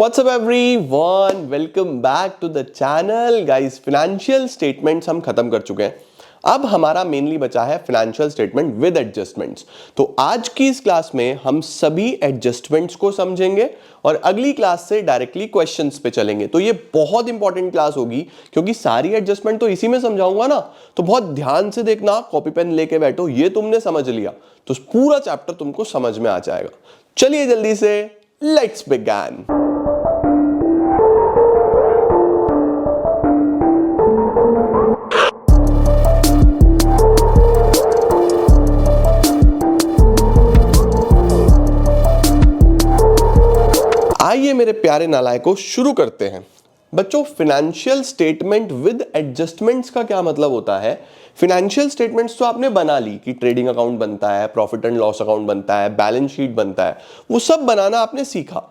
What's up everyone? Welcome back to the channel. Guys, financial statements हम खत्म कर चुके हैं. अब हमारा मेनली बचा है फाइनेंशियल स्टेटमेंट विद एडजस्टमेंट्स. तो आज की इस क्लास में हम सभी एडजस्टमेंट्स को समझेंगे और अगली क्लास से डायरेक्टली क्वेश्चंस पे चलेंगे. तो ये बहुत इंपॉर्टेंट क्लास होगी क्योंकि सारी एडजस्टमेंट तो इसी में समझाऊंगा ना. तो बहुत ध्यान से देखना, कॉपी पेन लेके बैठो. ये तुमने समझ लिया तो पूरा चैप्टर तुमको समझ में आ जाएगा. चलिए जल्दी से लेट्स बिगिन. आइए मेरे प्यारे नालायकों शुरू करते हैं. बच्चों, फाइनेंशियल स्टेटमेंट विद एडजस्टमेंट्स का क्या मतलब होता है? फाइनेंशियल स्टेटमेंट्स तो आपने बना ली कि ट्रेडिंग अकाउंट बनता है, प्रॉफिट एंड लॉस अकाउंट बनता है, बैलेंस शीट बनता है, वो सब बनाना आपने सीखा.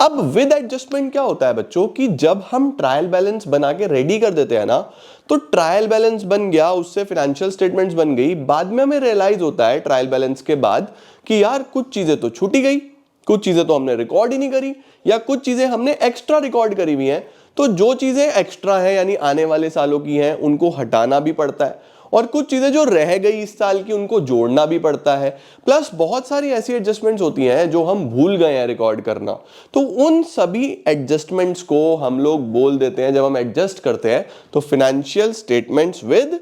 अब विद एडजस्टमेंट क्या होता है बच्चों कि जब हम ट्रायल बैलेंस बना के रेडी कर देते हैं ना, तो ट्रायल बैलेंस बन गया, उससे फाइनेंशियल स्टेटमेंट्स बन गई. बाद में हमें रियलाइज होता है ट्रायल बैलेंस के बाद कि यार कुछ चीजें तो छूटी गई, कुछ चीजें तो हमने रिकॉर्ड ही नहीं करी, या कुछ चीजें हमने एक्स्ट्रा रिकॉर्ड करी हुई हैं. तो जो चीजें एक्स्ट्रा हैं यानी आने वाले सालों की हैं उनको हटाना भी पड़ता है, और कुछ चीजें जो रह गई इस साल की उनको जोड़ना भी पड़ता है. प्लस बहुत सारी ऐसी एडजस्टमेंट्स होती हैं जो हम भूल गए हैं रिकॉर्ड करना. तो उन सभी एडजस्टमेंट्स को हम लोग बोल देते हैं, जब हम एडजस्ट करते हैं तो फाइनेंशियल स्टेटमेंट्स विद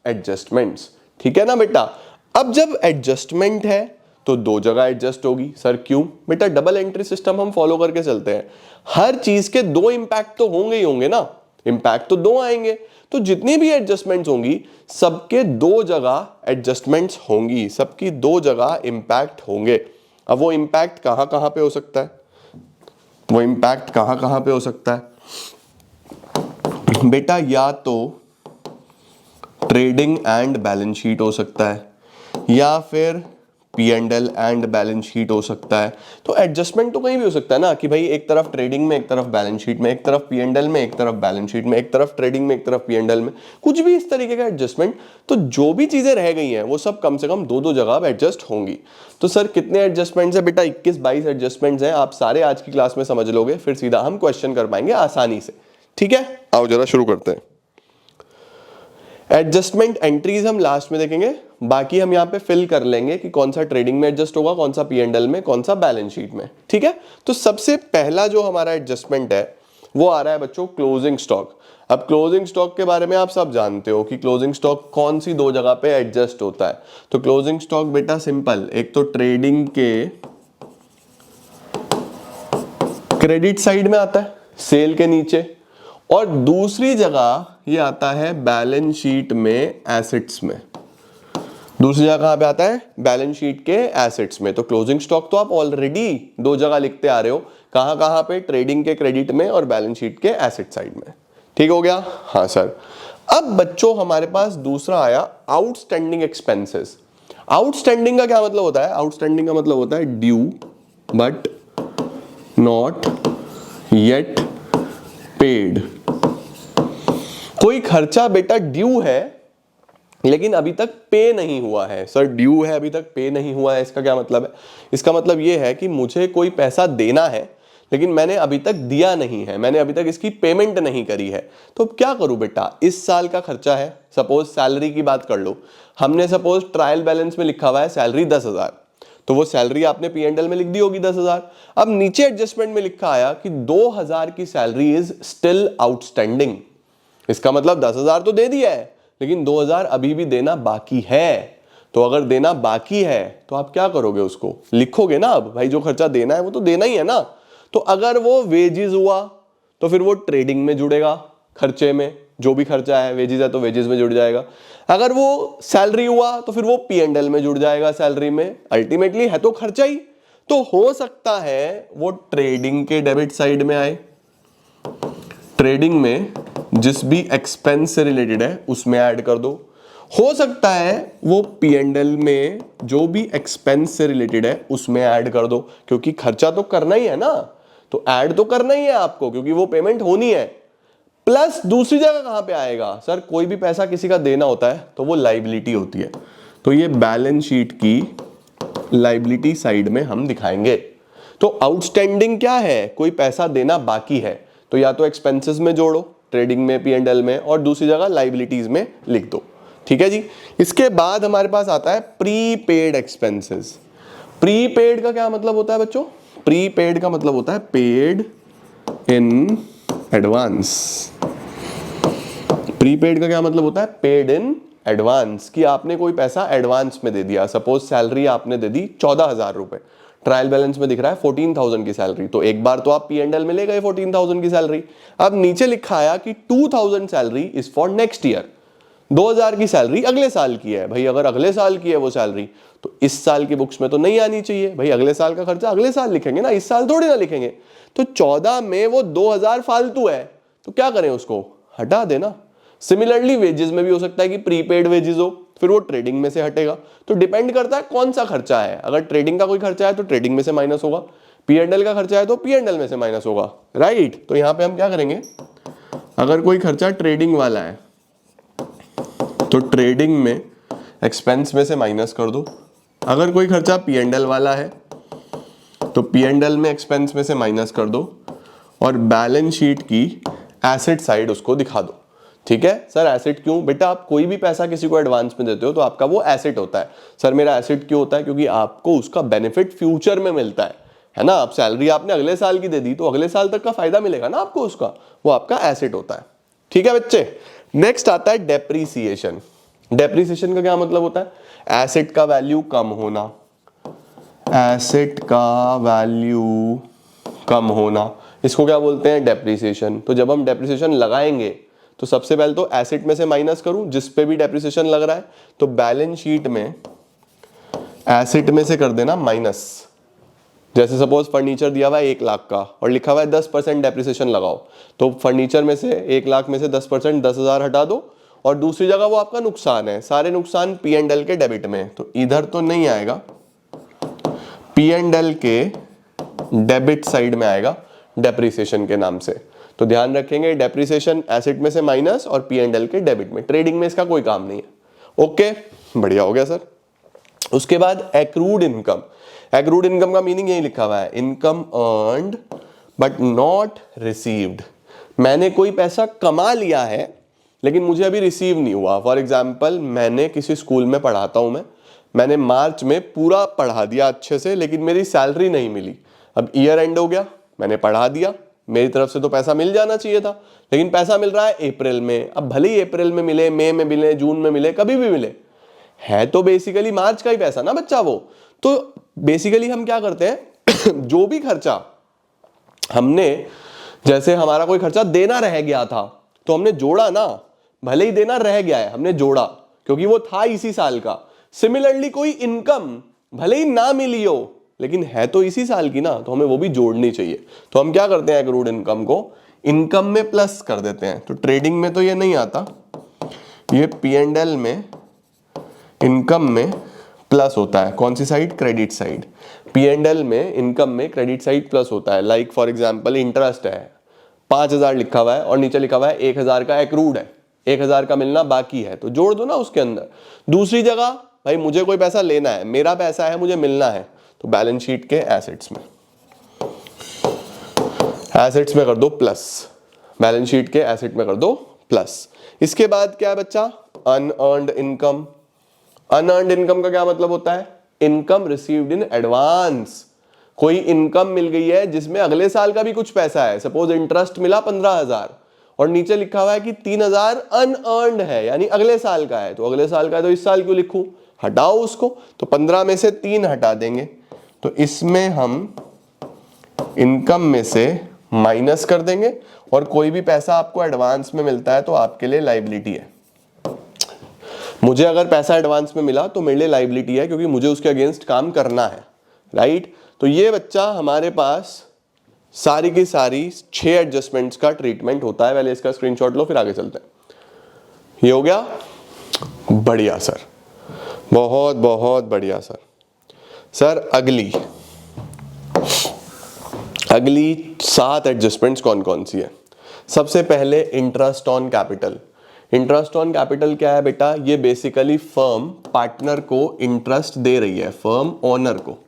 एडजस्टमेंट्स. ठीक है ना बेटा? अब जब एडजस्टमेंट है तो दो जगह एडजस्ट होगी. सर क्यों? बेटा डबल एंट्री सिस्टम हम फॉलो करके चलते हैं. हर चीज के दो इंपैक्ट तो होंगे ही होंगे ना, इंपैक्ट तो दो आएंगे. तो जितनी भी एडजस्टमेंट्स होंगी सबके दो जगह एडजस्टमेंट्स होंगी, सबकी दो जगह इंपैक्ट होंगे. अब वो इंपैक्ट कहां कहां पे हो सकता है? वो इंपैक्ट कहां कहां पे हो सकता है बेटा? या तो ट्रेडिंग एंड बैलेंस शीट हो सकता है, या फिर P&L एंड बैलेंस शीट हो सकता है. तो एडजस्टमेंट तो कहीं भी हो सकता है ना, कि भाई एक तरफ ट्रेडिंग में, एक तरफ बैलेंस शीट में, एक तरफ P&L में, एक तरफ बैलेंस शीट में, एक तरफ ट्रेडिंग में, एक तरफ P&L में, कुछ भी इस तरीके का एडजस्टमेंट. तो जो भी चीजें रह गई हैं वो सब कम से कम दो दो जगह एडजस्ट होंगी. तो सर कितने एडजस्टमेंट्स है बेटा? 21-22 एडजस्टमेंट्स हैं. आप सारे आज की क्लास में समझ लोगे, फिर सीधा हम क्वेश्चन कर पाएंगे आसानी से. ठीक है, आओ जरा शुरू करते हैं. एडजस्टमेंट एंट्रीज हम लास्ट में देखेंगे, बाकी हम यहां पे फिल कर लेंगे कि कौन सा ट्रेडिंग में एडजस्ट होगा, कौन सा P&L में, कौन सा बैलेंस शीट में. ठीक है, तो सबसे पहला जो हमारा एडजस्टमेंट है वो आ रहा है बच्चों क्लोजिंग स्टॉक. अब क्लोजिंग स्टॉक के बारे में आप सब जानते हो कि क्लोजिंग स्टॉक कौन सी दो जगह पे एडजस्ट होता है. तो क्लोजिंग स्टॉक बेटा सिंपल, एक तो ट्रेडिंग के क्रेडिट साइड में आता है सेल के नीचे, और दूसरी जगह ये आता है बैलेंस शीट में एसेट्स में. दूसरी जगह कहां पे आता है? बैलेंस शीट के एसेट्स में. तो क्लोजिंग स्टॉक तो आप ऑलरेडी दो जगह लिखते आ रहे हो. कहां कहां पे? ट्रेडिंग के क्रेडिट में और बैलेंस शीट के एसेट साइड में. ठीक हो गया? हाँ सर. अब बच्चों हमारे पास दूसरा आया आउटस्टैंडिंग एक्सपेंसेस. आउटस्टैंडिंग का क्या मतलब होता है? आउटस्टैंडिंग का मतलब होता है due but not yet paid. कोई खर्चा बेटा ड्यू है लेकिन अभी तक पे नहीं हुआ है. सर ड्यू है अभी तक पे नहीं हुआ है, इसका क्या मतलब है? इसका मतलब यह है कि मुझे कोई पैसा देना है लेकिन मैंने अभी तक दिया नहीं है, मैंने अभी तक इसकी पेमेंट नहीं करी है. तो क्या करूं बेटा? इस साल का खर्चा है, सपोज सैलरी की बात कर लो. हमने सपोज ट्रायल बैलेंस में लिखा हुआ है सैलरी 10,000, तो वो सैलरी आपने P&L में लिख दी होगी 10,000. अब नीचे एडजस्टमेंट में लिखा आया कि 2,000 की सैलरी इज स्टिल आउटस्टैंडिंग. इसका मतलब 10,000 तो दे दिया है लेकिन 2,000 अभी भी देना बाकी है. तो अगर देना बाकी है तो आप क्या करोगे? उसको लिखोगे ना. अब भाई जो खर्चा देना है वो तो देना ही है ना. तो अगर वो वेजेस हुआ तो फिर वो ट्रेडिंग में जुड़ेगा खर्चे में, जो भी खर्चा है. वेजेस है तो वेजेस में जुड़ जाएगा. अगर वो सैलरी हुआ तो फिर वो P&L में जुड़ जाएगा सैलरी में. अल्टीमेटली है तो खर्चा ही. तो हो सकता है वो ट्रेडिंग के डेबिट साइड में आए, ट्रेडिंग में जिस भी एक्सपेंस से रिलेटेड है उसमें ऐड कर दो. हो सकता है वो P&L में जो भी एक्सपेंस से रिलेटेड है उसमें ऐड कर दो, क्योंकि खर्चा तो करना ही है ना, तो ऐड तो करना ही है आपको क्योंकि वो पेमेंट होनी है. प्लस दूसरी जगह कहां पे आएगा? सर कोई भी पैसा किसी का देना होता है तो वो लाइबिलिटी होती है, तो ये बैलेंस शीट की लाइबिलिटी साइड में हम दिखाएंगे. तो आउटस्टैंडिंग क्या है, कोई पैसा देना बाकी है, तो या तो एक्सपेंसेस में जोड़ो ट्रेडिंग में P&L में, और दूसरी जगह लाइबिलिटीज में लिख दो। ठीक है जी। इसके बाद हमारे पास आता है प्रीपेड एक्सपेंसेस। प्रीपेड का क्या मतलब होता है बच्चों? प्रीपेड का मतलब होता है पेड इन एडवांस। प्रीपेड का क्या मतलब होता है? पेड इन एडवांस, कि आपने कोई पैसा एडवांस में दे दिया। सपोज सैलरी आपने दे दी 14,000 रुपए, ट्रायल बैलेंस में दिख रहा है 14,000 की सैलरी, तो एक बार तो आप P&L में ले गए 14,000 की सैलरी। अब नीचे लिखा आया कि 2,000 salary is for next year, 2,000 की सैलरी अगले साल की है। भाई अगर अगले साल की है वो सैलरी, तो इस साल की बुक्स में तो नहीं आनी चाहिए। भाई अगले साल का खर्चा अगले साल लिखेंगे ना, इस साल थोड़ी ना लिखेंगे। तो 14 में वो 2,000 फालतू है, तो क्या करें, उसको हटा देना। सिमिलरली वेजेस में भी हो सकता है कि प्रीपेड वेजेस हो, फिर वो ट्रेडिंग में से हटेगा। तो डिपेंड करता है कौन सा खर्चा है। अगर ट्रेडिंग का कोई खर्चा है तो ट्रेडिंग में से माइनस होगा, P&L का खर्चा है तो P&L में से माइनस होगा, राइट। तो यहां पे हम क्या करेंगे, अगर कोई खर्चा ट्रेडिंग वाला है तो ट्रेडिंग में एक्सपेंस में से माइनस कर दो। अगर कोई खर्चा P&L वाला है तो P&L में एक्सपेंस में से माइनस कर दो, और बैलेंस शीट की एसेट साइड उसको दिखा दो। ठीक है सर, एसेट क्यों? बेटा आप कोई भी पैसा किसी को एडवांस में देते हो तो आपका वो एसेट होता है। सर मेरा एसेट क्यों होता है? क्योंकि आपको उसका बेनिफिट फ्यूचर में मिलता है ना। आप सैलरी आपने अगले साल की दे दी तो अगले साल तक का फायदा मिलेगा ना आपको उसका, वो आपका एसेट होता है। ठीक है बच्चे। नेक्स्ट आता है डेप्रीसिएशन। डेप्रीसिएशन का क्या मतलब होता है? एसेट का वैल्यू कम होना। एसेट का वैल्यू कम होना, इसको क्या बोलते हैं? डेप्रीसिएशन। तो जब हम डेप्रीसिएशन लगाएंगे तो सबसे पहले तो एसेट में से माइनस करूं जिस पे भी डेप्रीसिएशन लग रहा है, तो बैलेंस शीट में एसेट में से कर देना माइनस। जैसे सपोज फर्नीचर दिया हुआ है 1 लाख का और लिखा हुआ है 10% डेप्रीसिएशन लगाओ, तो फर्नीचर में से 1 लाख में से 10% 10,000 हटा दो, और दूसरी जगह वो आपका नुकसान है, सारे नुकसान P&L के डेबिट में, तो इधर तो नहीं आएगा, P&L के डेबिट साइड में आएगा डेप्रीसिएशन के नाम से। तो ध्यान रखेंगे, डेप्रीसिएशन एसेट में से माइनस और P&L के डेबिट में। ट्रेडिंग में इसका कोई काम नहीं है। ओके, बढ़िया हो गया सर। उसके बाद एक्रूड इनकम। एक्रूड इनकम का मीनिंग यही लिखा हुआ है, income earned but not received. मैंने कोई पैसा कमा लिया है लेकिन मुझे अभी रिसीव नहीं हुआ। फॉर एग्जाम्पल, मैंने किसी स्कूल में पढ़ाता हूं, मैंने मार्च में पूरा पढ़ा दिया अच्छे से, लेकिन मेरी सैलरी नहीं मिली। अब ईयर एंड हो गया, मैंने पढ़ा दिया, मेरी तरफ से तो पैसा मिल जाना चाहिए था, लेकिन पैसा मिल रहा है अप्रैल में। अब भले ही अप्रैल में मिले, मई में मिले, जून में मिले, कभी भी मिले, है तो बेसिकली मार्च का ही पैसा ना बच्चा वो। तो बेसिकली हम क्या करते हैं जो भी खर्चा हमने, जैसे हमारा कोई खर्चा देना रह गया था तो हमने जोड़ा ना, भले ही देना रह गया है हमने जोड़ा क्योंकि वो था इसी साल का। सिमिलरली कोई इनकम भले ही ना मिली हो लेकिन है तो इसी साल की ना, तो हमें वो भी जोड़नी चाहिए। तो हम क्या करते हैं, एक्रूड इनकम को इनकम में प्लस कर देते हैं। तो ट्रेडिंग में तो ये नहीं आता, ये P&L में इनकम में प्लस होता है। कौन सी साइड? Credit side. P&L में इनकम में क्रेडिट साइड प्लस होता है। लाइक फॉर एग्जांपल, इंटरेस्ट है 5,000 लिखा हुआ है और नीचे लिखा हुआ है 1,000 का एक्रूड है, 1,000 का मिलना बाकी है, तो जोड़ दो ना उसके अंदर। दूसरी जगह भाई मुझे कोई पैसा लेना है, मेरा पैसा है, मुझे मिलना है, तो बैलेंस शीट के एसेट्स में कर दो प्लस, बैलेंस शीट के एसेट में कर दो प्लस। इसके बाद क्या है बच्चा? Unearned income. अनअर्न्ड इनकम का क्या मतलब होता है? Income received in advance. कोई इनकम मिल गई है जिसमें अगले साल का भी कुछ पैसा है। सपोज इंटरेस्ट मिला 15,000 और नीचे लिखा हुआ है कि 3,000 अनअर्न्ड है, यानी अगले साल का है। तो अगले साल का है तो इस साल क्यों लिखूं? हटाओ उसको। तो 15 में से 3 हटा देंगे, तो इसमें हम इनकम में से माइनस कर देंगे, और कोई भी पैसा आपको एडवांस में मिलता है तो आपके लिए लायबिलिटी है। मुझे अगर पैसा एडवांस में मिला तो मेरे लिए लायबिलिटी है क्योंकि मुझे उसके अगेंस्ट काम करना है, राइट। तो ये बच्चा हमारे पास सारी की सारी 6 एडजस्टमेंट्स का ट्रीटमेंट होता है। पहले इसका स्क्रीनशॉट लो फिर आगे चलते हैं। ये हो गया, बढ़िया सर, बहुत बहुत बढ़िया सर। सर अगली 7 एडजस्टमेंट्स कौन कौन सी है? सबसे पहले interest on capital. Interest on capital क्या है बेटा? ये बेसिकली फर्म पार्टनर को इंटरेस्ट दे रही है, फर्म ओनर को।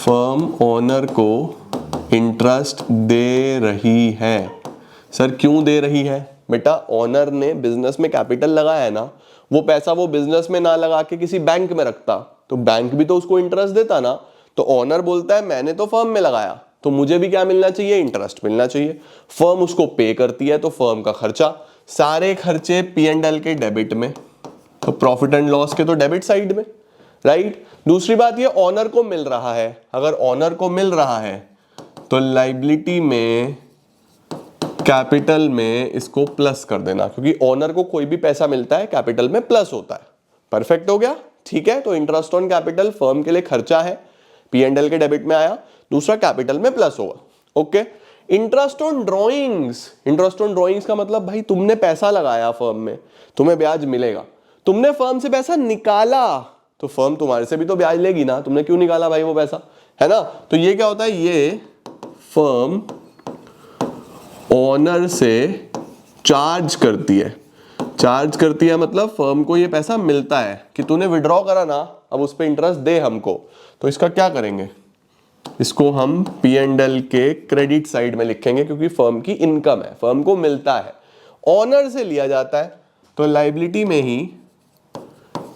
फर्म ओनर को इंटरेस्ट दे रही है। सर क्यों दे रही है? बेटा ओनर ने बिजनेस में कैपिटल लगाया है ना, वो पैसा वो बिजनेस में ना लगा के किसी बैंक में रखता तो बैंक भी तो उसको इंटरेस्ट देता ना। तो ओनर बोलता है मैंने तो फर्म में लगाया तो मुझे भी क्या मिलना चाहिए? इंटरेस्ट मिलना चाहिए। फर्म उसको पे करती है तो फर्म का खर्चा, सारे खर्चे P&L के डेबिट में, तो प्रॉफिट एंड लॉस के तो डेबिट साइड में, राइट। दूसरी बात ये ओनर को मिल रहा है, अगर ओनर को मिल रहा है तो लाइबिलिटी में कैपिटल में इसको प्लस कर देना, क्योंकि ओनर को कोई भी पैसा मिलता है कैपिटल में प्लस होता है। परफेक्ट हो गया, ठीक है। तो इंटरेस्ट ऑन कैपिटल फर्म के लिए खर्चा है, P&L के डेबिट में आया, दूसरा कैपिटल में प्लस होगा। Okay. Interest on drawings, interest on drawings का मतलब भाई तुमने पैसा लगाया फर्म में, तुम्हें ब्याज मिलेगा। तुमने फर्म से पैसा निकाला तो फर्म तुम्हारे से भी तो ब्याज लेगी ना, तुमने क्यों निकाला भाई वो पैसा, है ना। तो ये क्या होता है? ये फर्म ओनर से चार्ज करती है, चार्ज करती है मतलब फर्म को ये पैसा मिलता है कि तूने विड्रॉ करा ना, अब उस पर इंटरेस्ट दे हमको। तो इसका क्या करेंगे? इसको हम P&L के क्रेडिट साइड में लिखेंगे, क्योंकि फर्म की इनकम है, फर्म को मिलता है, ओनर से लिया जाता है। तो लाइबिलिटी में ही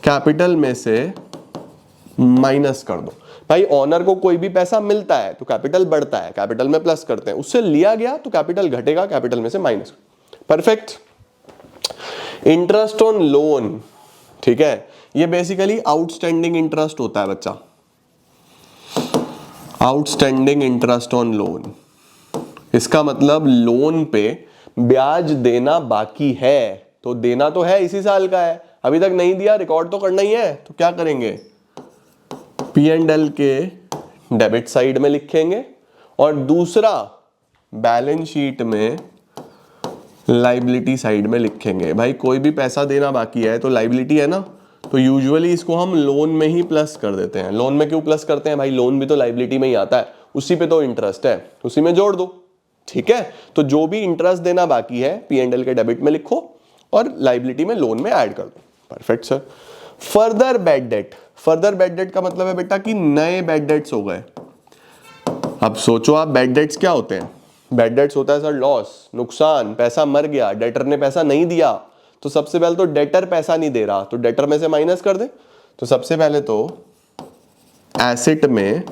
कैपिटल में से माइनस कर दो। भाई ओनर को कोई भी पैसा मिलता है तो कैपिटल बढ़ता है, कैपिटल में प्लस करते हैं, उससे लिया गया तो कैपिटल घटेगा, कैपिटल में से minus. Perfect. Interest on loan, ठीक है, ये बेसिकली आउटस्टैंडिंग इंटरेस्ट होता है बच्चा, आउटस्टैंडिंग इंटरेस्ट ऑन लोन। इसका मतलब लोन पे ब्याज देना बाकी है, तो देना तो है, इसी साल का है, अभी तक नहीं दिया, रिकॉर्ड तो करना ही है। तो क्या करेंगे? P&L के डेबिट साइड में लिखेंगे और दूसरा बैलेंस शीट में लाइबिलिटी साइड में लिखेंगे। भाई कोई भी पैसा देना बाकी है तो लाइबिलिटी है ना, तो यूजुअली इसको हम लोन में ही प्लस कर देते हैं। लोन में क्यों प्लस करते हैं? भाई लोन भी तो लाइबिलिटी में ही आता है, उसी पे तो इंटरेस्ट है, उसी में जोड़ दो, ठीक है। तो जो भी इंटरेस्ट देना बाकी है P&L के डेबिट में लिखो और लाइबिलिटी में लोन में ऐड कर दो। Perfect sir. Further bad debt, further bad debt का मतलब है बेटा कि नए बैड डेट्स हो गए। अब सोचो आप, बैड डेट्स क्या होते हैं? बैड डेट्स होता है सर लॉस, नुकसान, पैसा मर गया, डेटर ने पैसा नहीं दिया, तो सबसे पहले तो डेटर पैसा नहीं दे रहा तो डेटर में से माइनस कर दे। तो सबसे पहले तो एसेट में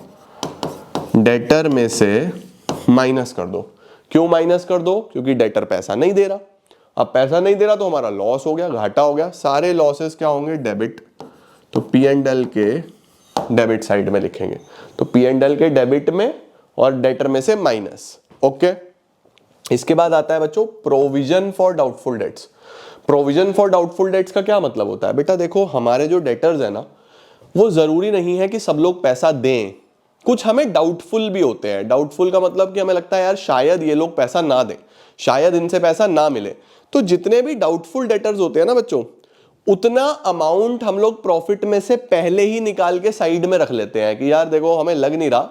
डेटर में से माइनस कर दो। क्यों माइनस कर दो? क्योंकि डेटर पैसा नहीं दे रहा। अब पैसा नहीं दे रहा तो हमारा लॉस हो गया, घाटा हो गया, सारे लॉसेस क्या होंगे? डेबिट। तो P&L के डेबिट साइड में लिखेंगे, तो P&L के डेबिट में और डेटर में से माइनस। ओके। इसके बाद आता है बच्चों provision for doubtful debts. Provision for doubtful debts का क्या मतलब होता है? बेटा देखो, हमारे जो डेटर्स है ना, वो जरूरी नहीं है कि सब लोग पैसा दें, कुछ हमें डाउटफुल भी होते हैं। डाउटफुल का मतलब कि हमें लगता है यार शायद ये लोग पैसा ना दें, शायद इनसे पैसा ना मिले। तो जितने भी डाउटफुल डेटर्स होते हैं ना बच्चों, उतना अमाउंट हम लोग प्रॉफिट में से पहले ही निकाल के साइड में रख लेते हैं कि यार देखो हमें लग नहीं रहा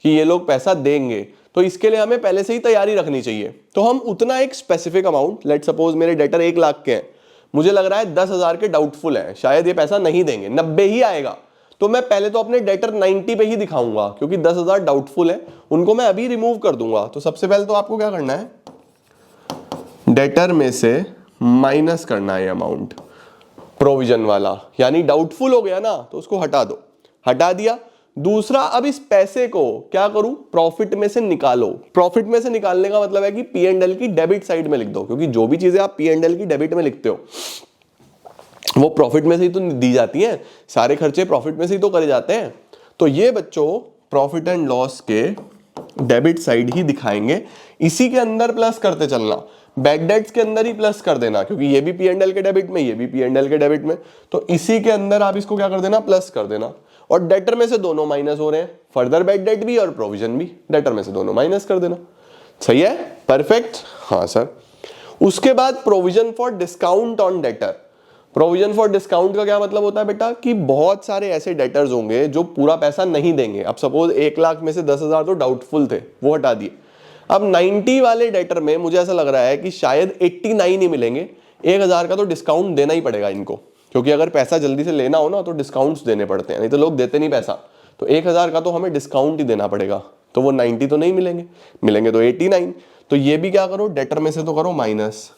कि ये लोग पैसा देंगे, तो इसके लिए हमें पहले से ही तैयारी रखनी चाहिए। तो हम उतना एक स्पेसिफिक अमाउंट, लेट सपोज मेरे डेटर 1 लाख के हैं, मुझे लग रहा है 10,000 के डाउटफुल हैं, शायद ये पैसा नहीं देंगे, 90 ही आएगा, तो मैं पहले तो अपने डेटर 90 पे ही दिखाऊंगा, क्योंकि 10,000 डाउटफुल है, उनको मैं अभी रिमूव कर दूंगा। तो सबसे पहले तो आपको क्या करना है? डेटर में से माइनस करना है अमाउंट प्रोविजन वाला, यानी डाउटफुल हो गया ना तो उसको हटा दो, हटा दिया। दूसरा, अब इस पैसे को क्या करूं? प्रॉफिट में से निकालो। प्रॉफिट में से निकालने का मतलब है कि P&L की डेबिट साइड में लिख दो, क्योंकि जो भी चीजें आप P&L की डेबिट में लिखते हो वो प्रॉफिट में से ही तो दी जाती हैं, सारे खर्चे प्रॉफिट में से ही तो करे जाते हैं। तो ये बच्चों प्रॉफिट एंड लॉस के डेबिट साइड ही दिखाएंगे, इसी के अंदर प्लस करते चलना, बैड डेट्स के अंदर ही प्लस कर देना, क्योंकि ये भी P&L के डेबिट में, ये भी P&L के डेबिट में, तो इसी के अंदर आप इसको क्या कर देना? प्लस कर देना। और डेटर में से दोनों माइनस हो रहे हैं, फर्दर बैड डेट भी और प्रोविजन भी, डेटर में से दोनों माइनस कर देना। सही है? परफेक्ट। हाँ सर। उसके बाद provision for discount on debtor. Provision for discount का क्या मतलब होता है बेटा? कि बहुत सारे ऐसे डेटर्स होंगे जो पूरा पैसा नहीं देंगे। अब सपोज 1 लाख में से 10,000 तो डाउटफुल थे, वो हटा दिए। अब 90 वाले डेटर में मुझे ऐसा लग रहा है कि शायद 89 ही मिलेंगे, 1,000 का तो डिस्काउंट देना ही पड़ेगा इनको, क्योंकि अगर पैसा जल्दी से लेना हो ना तो डिस्काउंट्स देने पड़ते हैं, नहीं तो लोग देते नहीं पैसा। तो 1000 का तो हमें डिस्काउंट ही देना पड़ेगा, तो वो 90 तो नहीं मिलेंगे, मिलेंगे तो 89। तो ये भी क्या करो, डेटर में से तो करो माइनस,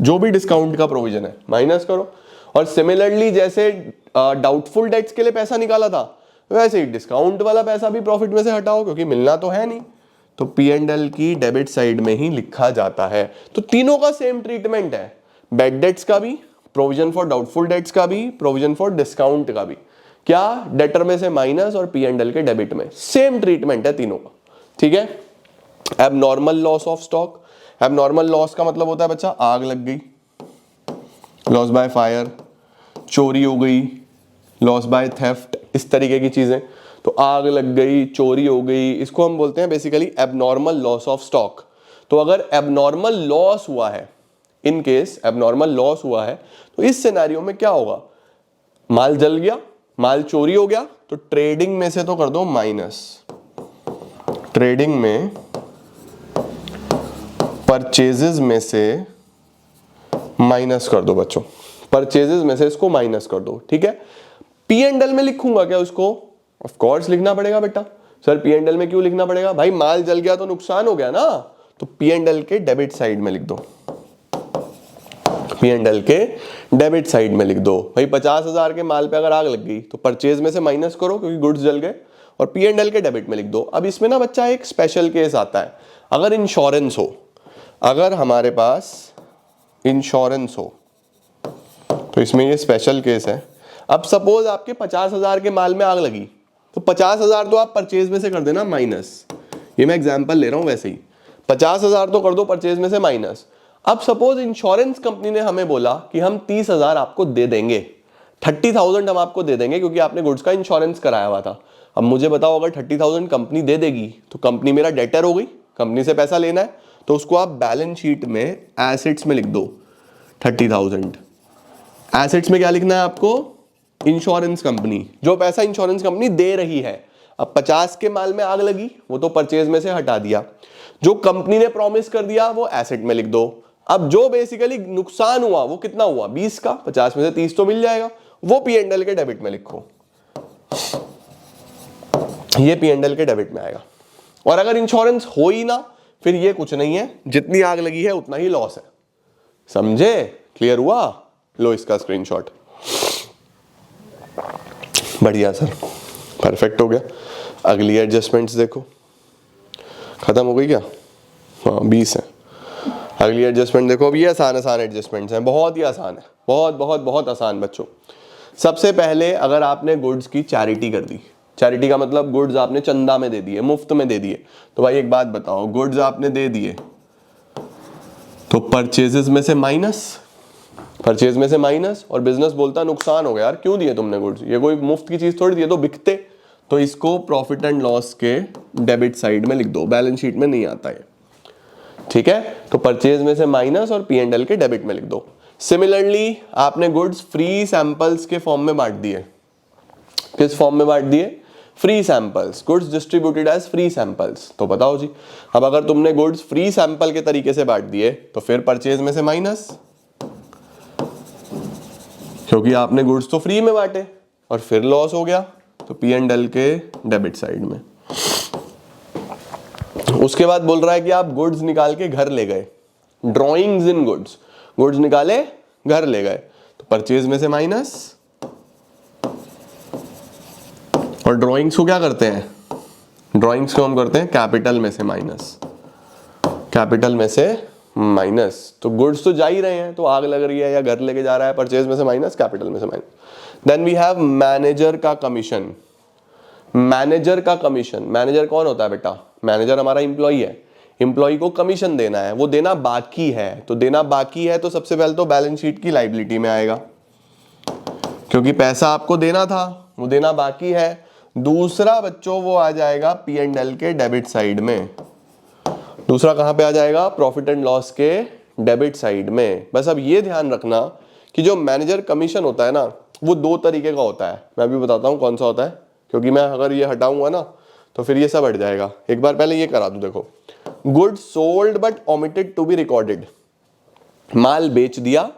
जो भी डिस्काउंट का प्रोविजन है माइनस करो। और सिमिलरली जैसे डाउटफुल डेट्स के लिए पैसा निकाला था, वैसे ही डिस्काउंट वाला पैसा भी प्रॉफिट में से हटाओ, क्योंकि मिलना तो है नहीं, तो P&L की डेबिट साइड में ही लिखा जाता है। तो तीनों का सेम ट्रीटमेंट है, बैड डेट्स का भी, प्रोविजन फॉर डाउटफुल डेट्स का भी, प्रोविजन फॉर डिस्काउंट का भी। क्या, डेटर में से माइनस और P&L के डेबिट में सेम ट्रीटमेंट है तीनों का, ठीक है। Abnormal loss of stock, abnormal loss का मतलब होता है बच्चा, आग लग गई, लॉस बाय फायर, चोरी हो गई, लॉस बाय थेफ्ट, इस तरीके की चीजें। तो आग लग गई, चोरी हो गई, इसको हम बोलते हैं basically abnormal loss of stock. तो अगर एबनॉर्मल लॉस हुआ है, इन केस एबनॉर्मल लॉस हुआ है, तो इस सिनेरियो में क्या होगा, माल जल गया, माल चोरी हो गया, तो ट्रेडिंग में से तो कर दो माइनस, ट्रेडिंग में परचेजेस में से माइनस कर दो बच्चों, परचेजेस में से इसको माइनस कर दो, ठीक है। P&L में लिखूंगा क्या उसको, ऑफ कोर्स लिखना पड़ेगा बेटा। सर P&L में क्यों लिखना पड़ेगा, भाई माल जल गया तो नुकसान हो गया ना, तो P&L के डेबिट साइड में लिख दो, P&L के डेबिट साइड में लिख दो। भाई 50,000 के माल पे अगर आग लग गई तो परचेज में से माइनस करो, क्योंकि गुड्स जल गए, और P&L के डेबिट में लिख दो। अब इसमें ना बच्चा एक स्पेशल केस आता है, अगर इंश्योरेंस हो, अगर हमारे पास इंश्योरेंस हो, तो इसमें ये स्पेशल केस है। अब सपोज आपके 50,000 के माल में आग लगी, तो 50,000 तो आप परचेज में से कर देना माइनस, ये मैं एग्जांपल ले रहा हूं, वैसे ही 50,000 तो कर दो परचेज में से माइनस। अब सपोज इंश्योरेंस कंपनी ने हमें बोला कि हम 30,000 आपको दे देंगे, 30,000 हम आपको दे देंगे, क्योंकि आपने गुड्स का इंश्योरेंस कराया हुआ था। अब मुझे बताओ, अगर 30,000 कंपनी दे देगी तो कंपनी मेरा डेटर हो गई, कंपनी से पैसा लेना है, तो उसको आप बैलेंस शीट में एसेट्स में लिख दो 30,000। एसेट्स में क्या लिखना है आपको, इंश्योरेंस कंपनी, जो पैसा इंश्योरेंस कंपनी दे रही है। अब 50 के माल में आग लगी, वो तो परचेज में से हटा दिया, जो कंपनी ने प्रॉमिस कर दिया वो एसेट में लिख दो। अब जो बेसिकली नुकसान हुआ वो कितना हुआ, 20 का, 50 में से 30 तो मिल जाएगा, वो P&L के डेबिट में लिखो, ये P&L के डेबिट में आएगा। और अगर इंश्योरेंस हो ही ना, फिर ये कुछ नहीं है, जितनी आग लगी है उतना ही लॉस है, समझे, क्लियर हुआ। लो इसका स्क्रीनशॉट, बढ़िया सर, परफेक्ट हो गया। अगली एडजस्टमेंट्स देखो, खत्म हो गई क्या, हाँ 20 है। अगली एडजस्टमेंट देखो, अब ये आसान एडजस्टमेंट्स हैं, बहुत ही आसान है, बहुत बहुत बहुत आसान बच्चों। सबसे पहले अगर आपने गुड्स की चैरिटी कर दी, चैरिटी का मतलब गुड्स आपने चंदा में दे दिए, मुफ्त में दे दिए, तो भाई एक बात बताओ, गुड्स आपने दे दिए तो परचेजेस में से माइनस, परचेज में से माइनस, और बिजनेस बोलता नुकसान हो गया यार, क्यों दिए तुमने गुड्स, ये कोई मुफ्त की चीज थोड़ी दी है, तो बिकते, तो इसको प्रॉफिट एंड लॉस के डेबिट साइड में लिख दो, बैलेंस शीट में नहीं आता है, ठीक है। तो परचेज में से माइनस और P&L के डेबिट में लिख दो। सिमिलरली आपने गुड्स फ्री सैंपल्स के फॉर्म में बांट दिए, किस फॉर्म में बांट दिए, free samples, goods distributed as free samples, तो बताओ जी। अब अगर तुमने गुड्स फ्री सैंपल के तरीके से बांट दिए, तो फिर परचेज में से माइनस, क्योंकि आपने गुड्स तो फ्री में बांटे, और फिर लॉस हो गया, तो P&L के डेबिट साइड में। उसके बाद बोल रहा है कि आप गुड्स निकाल के घर ले गए, ड्रॉइंग्स इन गुड्स, गुड्स निकाले घर ले गए, तो परचेज में से माइनस, और ड्रॉइंग्स को क्या करते हैं, ड्रॉइंग्स को हम करते हैं कैपिटल में से माइनस, कैपिटल में से माइनस। तो गुड्स तो जा ही रहे हैं, तो आग लग रही है या घर लेके जा रहा है, परचेज में से माइनस, कैपिटल में से minus. Then we have manager का कमीशन, मैनेजर का कमीशन, मैनेजर कौन होता है बेटा, मैनेजर हमारा एम्प्लॉई है, एम्प्लॉई को कमीशन देना है, वो देना बाकी है, तो देना बाकी है तो सबसे पहले तो बैलेंस शीट की लायबिलिटी में आएगा, क्योंकि पैसा आपको देना था, वो देना बाकी है। दूसरा बच्चों वो आ जाएगा P&L के डेबिट साइड में, दूसरा कहां पे आ जाएगा, प्रॉफिट एंड लॉस के डेबिट साइड में। बस अब ये ध्यान रखना कि जो मैनेजर कमीशन होता है ना, वो दो तरीके का होता है, मैं अभी बताता हूं कौन सा होता है, क्योंकि मैं अगर ये हटाऊंगा ना तो फिर ये सब हट जाएगा। एक बार पहले ये करा दूं, देखो, good sold but omitted to be recorded, माल बेच दिया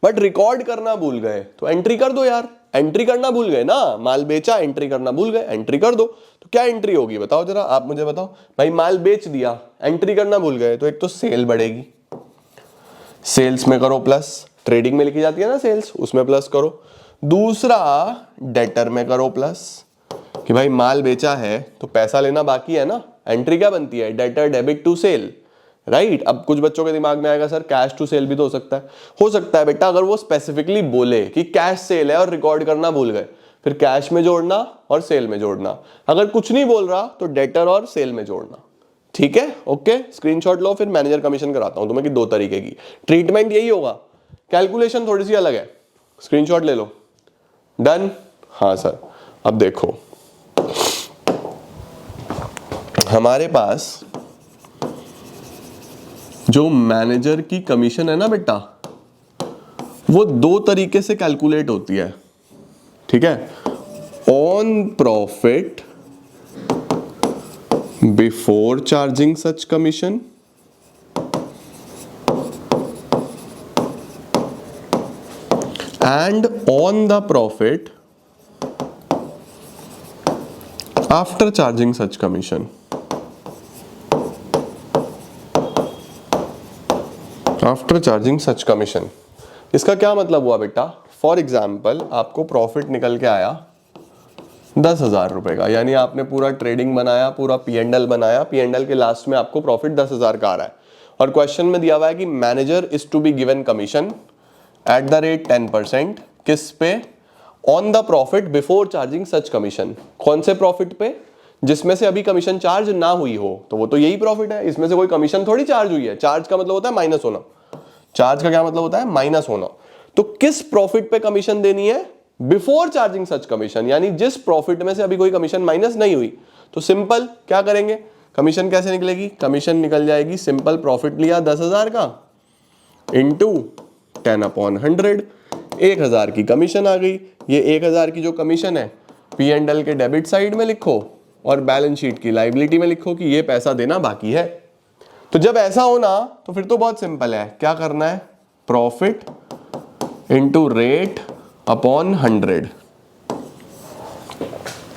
बट रिकॉर्ड करना भूल गए तो एंट्री कर दो यार, एंट्री करना भूल गए ना, माल बेचा एंट्री करना भूल गए, एंट्री कर दो। तो क्या एंट्री होगी बताओ जरा, आप मुझे बताओ भाई, माल बेच दिया एंट्री करना भूल गए तो एक तो सेल बढ़ेगी, सेल्स में करो प्लस, ट्रेडिंग में लिखी जाती है ना सेल्स, उसमें प्लस करो। दूसरा डेटर में करो प्लस, कि भाई माल बेचा है तो पैसा लेना बाकी है ना, एंट्री क्या बनती है, debtor debit to sale, right. अब कुछ बच्चों के दिमाग में आएगा सर कैश टू सेल भी तो हो सकता है बेटा, अगर वो स्पेसिफिकली बोले कि कैश सेल है और रिकॉर्ड करना भूल गए, फिर कैश में जोड़ना और सेल में जोड़ना। अगर कुछ नहीं बोल रहा तो डेटर और सेल में जोड़ना, ठीक है, ओके। स्क्रीनशॉट लो, फिर मैनेजर कमीशन कराता हूं तुम्हें कि 2 तरीके की ट्रीटमेंट यही होगा, कैलकुलेशन थोड़ी सी अलग है। स्क्रीनशॉट ले लो, डन। हाँ सर, अब देखो हमारे पास जो मैनेजर की कमीशन है ना बेटा, वो 2 तरीके से कैलकुलेट होती है, ठीक है। On profit before charging such commission and on the profit after charging such commission. After charging such commission, इसका क्या मतलब हुआ बेटा, फॉर एग्जाम्पल आपको प्रॉफिट निकल के आया 10,000 रुपए का, यानी आपने पूरा ट्रेडिंग बनाया, पूरा P&L बनाया, P&L के लास्ट में आपको प्रॉफिट 10,000 का आ रहा है, और क्वेश्चन में दिया हुआ है कि manager is to be given commission at the rate 10%, किस पे, on the profit before charging such commission. कौन से प्रॉफिट पे, जिसमें से अभी कमीशन चार्ज ना हुई हो, तो वो तो यही प्रॉफिट है, इसमें से कोई कमीशन थोड़ी चार्ज हुई है। चार्ज का मतलब होता है माइनस होना, चार्ज का क्या मतलब होता है, माइनस होना। तो किस प्रॉफिट पे कमीशन देनी है, बिफोर चार्जिंग सच कमीशन, यानी जिस प्रॉफिट में से अभी कोई कमीशन माइनस नहीं हुई। तो सिंपल क्या करेंगे, कमीशन कैसे निकलेगी, कमीशन निकल जाएगी, सिंपल प्रॉफिट लिया 10,000 का इंटू 10/100, 1,000 की कमीशन आ गई। ये 1,000 की जो कमीशन है P&L के डेबिट साइड में लिखो और बैलेंस शीट की लायबिलिटी में लिखो कि ये पैसा देना बाकी है। तो जब ऐसा होना तो फिर तो बहुत सिंपल है, क्या करना है, प्रॉफिट इंटू रेट अपॉन 100,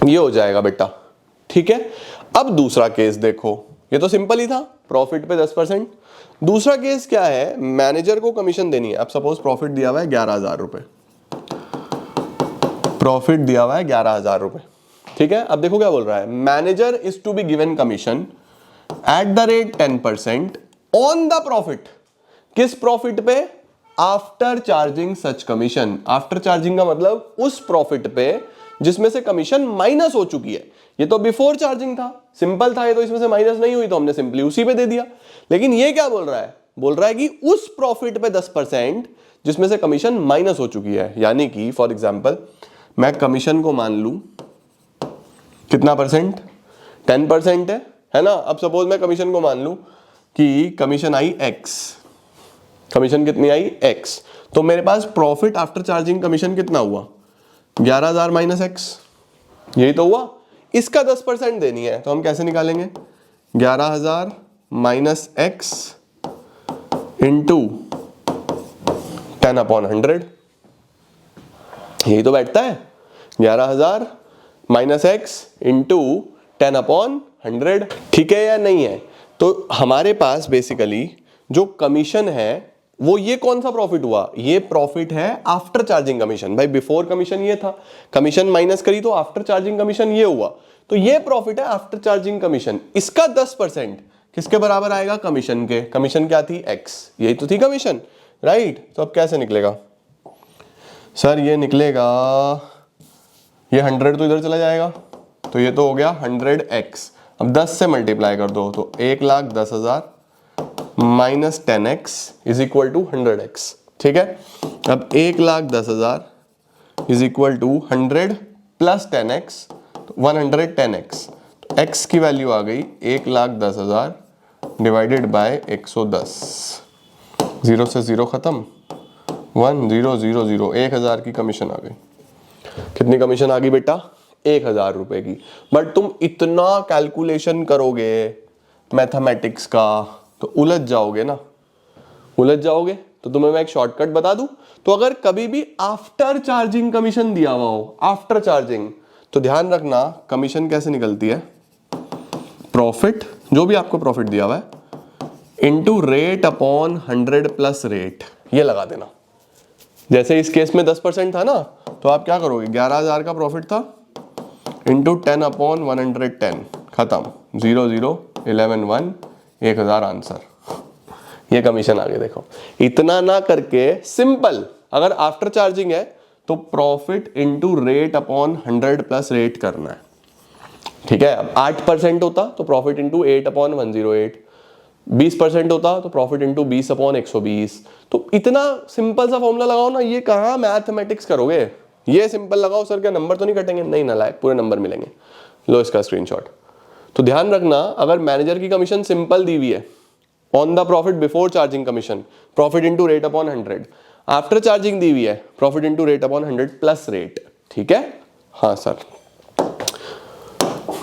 ये हो जाएगा बेटा, ठीक है। अब दूसरा केस देखो, ये तो सिंपल ही था, प्रॉफिट पे 10%। दूसरा केस क्या है, मैनेजर को कमीशन देनी है। अब सपोज प्रॉफिट दिया हुआ है 11,000 रुपए, प्रॉफिट दिया हुआ है 11,000 रुपए, ठीक है। अब देखो क्या बोल रहा है, manager is to be given commission at the rate 10% on the profit, किस प्रॉफिट पे, after charging such commission. After charging का मतलब उस प्रॉफिट पे जिसमें से कमीशन माइनस हो चुकी है। ये तो बिफोर चार्जिंग था, सिंपल था ये, तो इसमें से माइनस नहीं हुई तो हमने सिंपली उसी पे दे दिया। लेकिन ये क्या बोल रहा है कि उस प्रॉफिट पे 10% जिसमें से कमीशन माइनस हो चुकी है। यानी कि फॉर एग्जांपल मैं कमीशन को मान लूं कितना परसेंट, 10% है ना। अब सपोज मैं कमीशन को मान लूं कि कमीशन आई x, कमीशन कितनी आई x, तो मेरे पास प्रॉफिट आफ्टर चार्जिंग कमीशन कितना हुआ, 11,000 माइनस x, यही तो हुआ। इसका 10% देनी है तो हम कैसे निकालेंगे, 11,000 माइनस x इंटू 10/100, यही तो बैठता है, 11,000 माइनस x इंटू 10/100, ठीक है या नहीं है। तो हमारे पास बेसिकली जो कमीशन है वो ये कौन सा प्रॉफिट हुआ, ये प्रॉफिट है आफ्टर चार्जिंग कमीशन। भाई बिफोर कमीशन ये था, कमीशन माइनस करी तो आफ्टर चार्जिंग कमीशन ये हुआ, तो ये प्रॉफिट है आफ्टर चार्जिंग कमीशन। इसका 10% किसके बराबर आएगा, कमीशन के। कमीशन क्या थी, x, यही तो थी कमीशन, राइट। तो अब कैसे निकलेगा सर, ये निकलेगा, ये 100 तो इधर चला जाएगा, तो ये तो हो गया 100x। अब 10 से मल्टीप्लाई कर दो तो 1,10,000 minus 10x is equal to 100x, ठीक है। अब 1,10,000 is equal to 100 plus 10x, तो 110x, तो x की वैल्यू आ गई 1,10,000 डिवाइडेड बाय 110, 0 से 0 खत्म, 1000, 1,000 की कमीशन आ गई। कितनी कमीशन आ गई बेटा, 1,000 रुपए की। बट तुम इतना कैलकुलेशन करोगे मैथमेटिक्स का तो उलझ जाओगे ना, उलझ जाओगे। तो तुम्हें मैं एक शॉर्टकट बता दूं, तो अगर कभी भी आफ्टर चार्जिंग कमीशन दिया हुआ हो, आफ्टर चार्जिंग, तो ध्यान रखना कमीशन कैसे निकलती है, प्रॉफिट, जो भी आपको प्रॉफिट दिया हुआ है, into rate upon 100 plus rate, ये लगा देना। जैसे इस केस में 10% था ना, तो आप क्या करोगे, 11,000 का प्रॉफिट था, इंटू 10 अपॉन 110, खत्म, 0 0 11 1, 1,000 आंसर। ये कमीशन आगे देखो, इतना ना करके सिंपल, अगर आफ्टर चार्जिंग है तो profit into rate upon 100 plus rate करना है, ठीक है। अब 8% होता तो प्रॉफिट इंटू 8 अपॉन 108, 20% होता तो प्रॉफिट इंटू 20 अपॉन 120। तो इतना सिंपल सा फॉर्मूला लगाओ ना, ये कहाँ मैथमेटिक्स करोगे, ये सिंपल लगाओ, सर क्या नंबर तो नहीं कटेंगे, नहीं ना लायक, पूरे नंबर मिलेंगे। लो इसका स्क्रीनशॉट। तो ध्यान रखना, अगर मैनेजर की कमीशन सिंपल दी हुई है, on the profit before charging commission, profit into rate upon 100, after charging दी हुई है, profit into rate upon 100 plus rate, ठीक है। हाँ सर,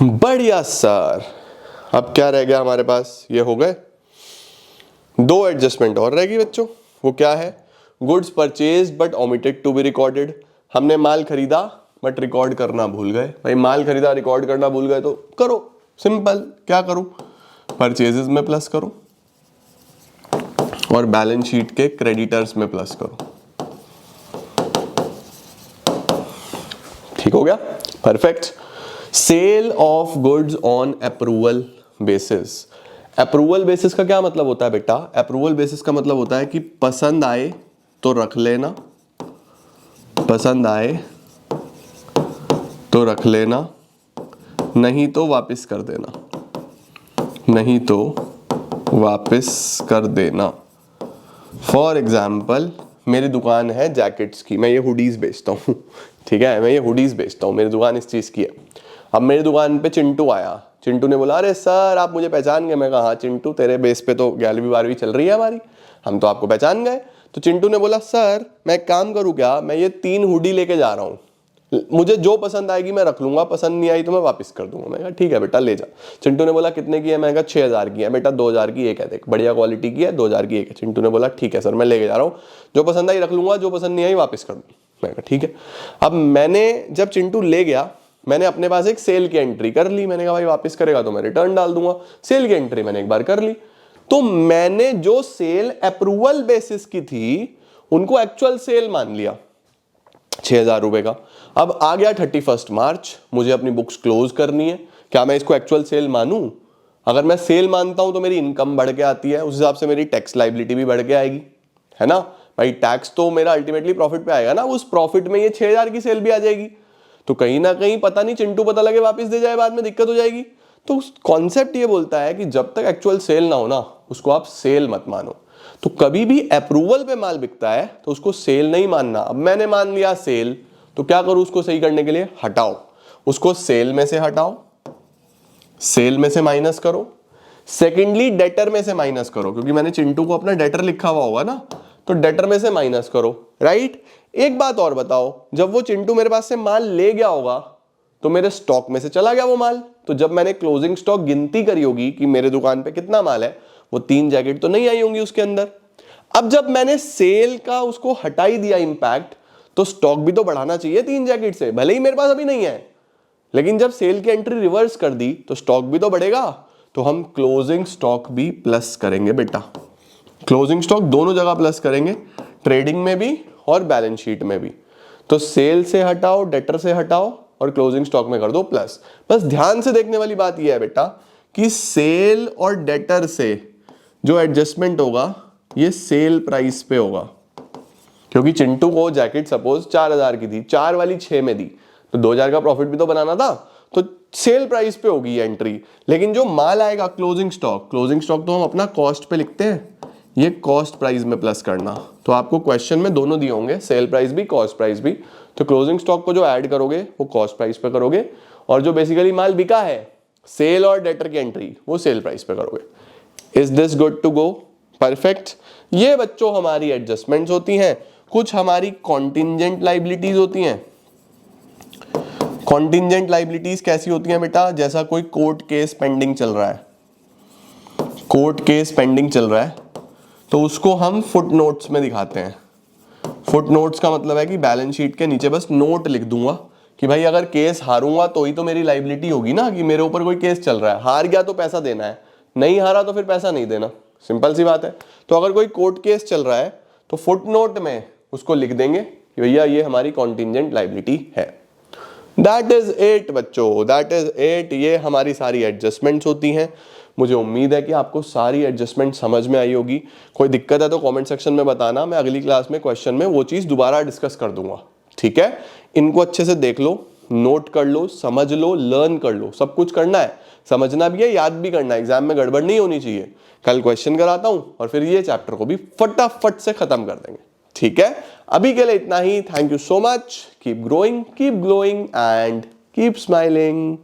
बढ़िया सर। अब क्या रह गया हमारे पास, ये हो गए, 2 एडजस्टमेंट और रहेगी बच्चों। वो क्या है, goods purchase but omitted to be recorded. हमने माल खरीदा बट रिकॉर्ड करना भूल गए। भाई माल खरीदा रिकॉर्ड करना भूल गए तो करो सिंपल, क्या करूं, परचेजेस में प्लस करो और बैलेंस शीट के क्रेडिटर्स में प्लस करो। ठीक हो गया, perfect. Sale of goods on approval basis. Approval basis का क्या मतलब होता है बेटा, अप्रूवल बेसिस का मतलब होता है कि पसंद आए तो रख लेना, पसंद आए तो रख लेना, नहीं तो वापस कर देना, नहीं तो वापस कर देना। फॉर एग्जाम्पल, मेरी दुकान है जैकेट्स की, मैं ये हुडीज बेचता हूँ, ठीक है, मैं ये हुडीज बेचता हूँ, मेरी दुकान इस चीज़ की है। अब मेरी दुकान पे चिंटू आया, चिंटू ने बोला अरे सर आप मुझे पहचान गए। मैं कहा हाँ चिंटू, तेरे बेस पे तो 11वीं 12वीं चल रही है हमारी, हम तो आपको पहचान गए। तो चिंटू ने बोला सर मैं एक काम करूँ क्या, मैं ये 3 हुडी लेके जा रहा हूँ, मुझे जो पसंद आएगी मैं रख लूंगा, पसंद नहीं आई तो मैं वापस कर दूंगा। मैं कहा ठीक है बेटा ले जा। चिंटू ने बोला कितने की है, मैं कहा 6,000 की है। बेटा 2,000 की एक है, देख बढ़िया क्वालिटी की है, 2,000 की एक है। चिंटू ने बोला ठीक है सर मैं लेके जा रहा हूँ, जो पसंद आई रख लूंगा, जो पसंद नहीं आई वापस कर दूँ। मैं कहा ठीक है। अब मैंने जब चिंटू ले गया, मैंने अपने पास एक सेल की एंट्री कर ली। मैंने कहा भाई वापस करेगा तो मैं रिटर्न डाल दूंगा। सेल की एंट्री मैंने एक बार कर ली, तो मैंने जो सेल अप्रूवल बेसिस की थी उनको एक्चुअल सेल मान लिया 6,000 रुपए का। अब आ गया 31 मार्च, मुझे अपनी बुक्स क्लोज करनी है, क्या मैं इसको एक्चुअल सेल मानूं? अगर मैं सेल मानता हूं तो मेरी इनकम बढ़ के आती है, उस हिसाब से मेरी टैक्स लाइबिलिटी भी बढ़ के आएगी, है ना भाई। टैक्स तो मेरा अल्टीमेटली प्रॉफिट पे आएगा ना, उस प्रॉफिट में ये 6,000 की सेल भी आ जाएगी। तो कहीं ना कहीं पता नहीं चिंटू पता लगे वापस दे जाए, बाद में दिक्कत हो जाएगी। तो कॉन्सेप्ट ये बोलता है कि जब तक एक्चुअल सेल ना हो ना, उसको आप सेल मत मानो। तो कभी भी अप्रूवल पे माल बिकता है तो उसको सेल नहीं मानना। अब मैंने मान लिया सेल, तो क्या करूं उसको सही करने के लिए, हटाओ उसको, सेल में से हटाओ, सेल में से माइनस करो। सेकेंडली डेटर में से माइनस करो, क्योंकि मैंने चिंटू को अपना डेटर लिखा हुआ होगा ना, तो डेटर में से माइनस करो, राइट। एक बात और बताओ, जब वो चिंटू मेरे पास से माल ले गया होगा तो मेरे स्टॉक में से चला गया वो माल, तो जब मैंने क्लोजिंग स्टॉक गिनती करी होगी कि मेरे दुकान पे कितना माल है, वो 3 जैकेट तो नहीं आई होंगी उसके अंदर। अब जब मैंने सेल का उसको हटा ही दिया इंपैक्ट, तो स्टॉक भी तो बढ़ाना चाहिए 3 जैकेट से, भले ही मेरे पास अभी नहीं है, लेकिन जब सेल की एंट्री रिवर्स कर दी तो स्टॉक भी तो बढ़ेगा। तो हम क्लोजिंग स्टॉक भी प्लस करेंगे बेटा, क्लोजिंग स्टॉक दोनों जगह प्लस करेंगे, ट्रेडिंग में भी और बैलेंस शीट में भी। तो सेल से हटाओ, डेटर से हटाओ और क्लोजिंग स्टॉक में कर दो प्लस। बस ध्यान से देखने वाली बात यह है बेटा कि सेल और डेटर से जो एडजस्टमेंट होगा ये सेल प्राइस पे होगा, क्योंकि चिंटू को जैकेट सपोज 4,000 की थी, 4 वाली 6 में दी, तो 2,000 का प्रॉफिट भी तो बनाना था, तो सेल प्राइस पे होगी ये एंट्री। लेकिन जो माल आएगा क्लोजिंग स्टॉक, क्लोजिंग स्टॉक तो हम अपना कॉस्ट पे लिखते हैं, ये कॉस्ट प्राइस में प्लस करना। तो आपको क्वेश्चन में दोनों दिए होंगे, सेल प्राइस भी कॉस्ट प्राइस भी, तो क्लोजिंग स्टॉक को जो ऐड करोगे वो कॉस्ट प्राइस पे करोगे, और जो बेसिकली माल बिका है सेल और डेटर की एंट्री वो सेल प्राइस पे करोगे। Is this good to go? Perfect. ये बच्चों हमारी एडजस्टमेंट्स होती हैं। कुछ हमारी कॉन्टिंजेंट लाइबिलिटीज होती हैं। कॉन्टिंजेंट लाइबिलिटीज कैसी होती हैं बेटा, जैसा कोई कोर्ट केस पेंडिंग चल रहा है, कोर्ट केस पेंडिंग चल रहा है, तो उसको हम फुट नोट्स में दिखाते हैं। फुट नोट्स का मतलब है कि बैलेंस शीट के नीचे बस नोट लिख दूंगा कि भाई अगर केस हारूंगा तो ही तो मेरी लाइबिलिटी होगी ना, कि मेरे ऊपर कोई केस चल रहा है, हार गया तो पैसा देना है, नहीं हारा तो फिर पैसा नहीं देना, सिंपल सी बात है। तो अगर कोई कोर्ट केस चल रहा है तो फुट नोट में उसको लिख देंगे कि भैया ये हमारी कॉन्टिंजेंट लाइबिलिटी है। दैट इज इट बच्चों, दैट इज इट। ये हमारी सारी एडजस्टमेंट्स होती हैं। मुझे उम्मीद है कि आपको सारी एडजस्टमेंट समझ में आई होगी। कोई दिक्कत है तो कमेंट सेक्शन में बताना, मैं अगली क्लास में क्वेश्चन में वो चीज़ दोबारा डिस्कस कर दूंगा, ठीक है। इनको अच्छे से देख लो, नोट कर लो, समझ लो, लर्न कर लो, सब कुछ करना है, समझना भी है, याद भी करना है, एग्जाम में गड़बड़ नहीं होनी चाहिए। कल क्वेश्चन कराता हूं और फिर ये चैप्टर को भी फटाफट से खत्म कर देंगे, ठीक है। अभी के लिए इतना ही। Thank you so much. Keep growing, keep glowing and keep smiling.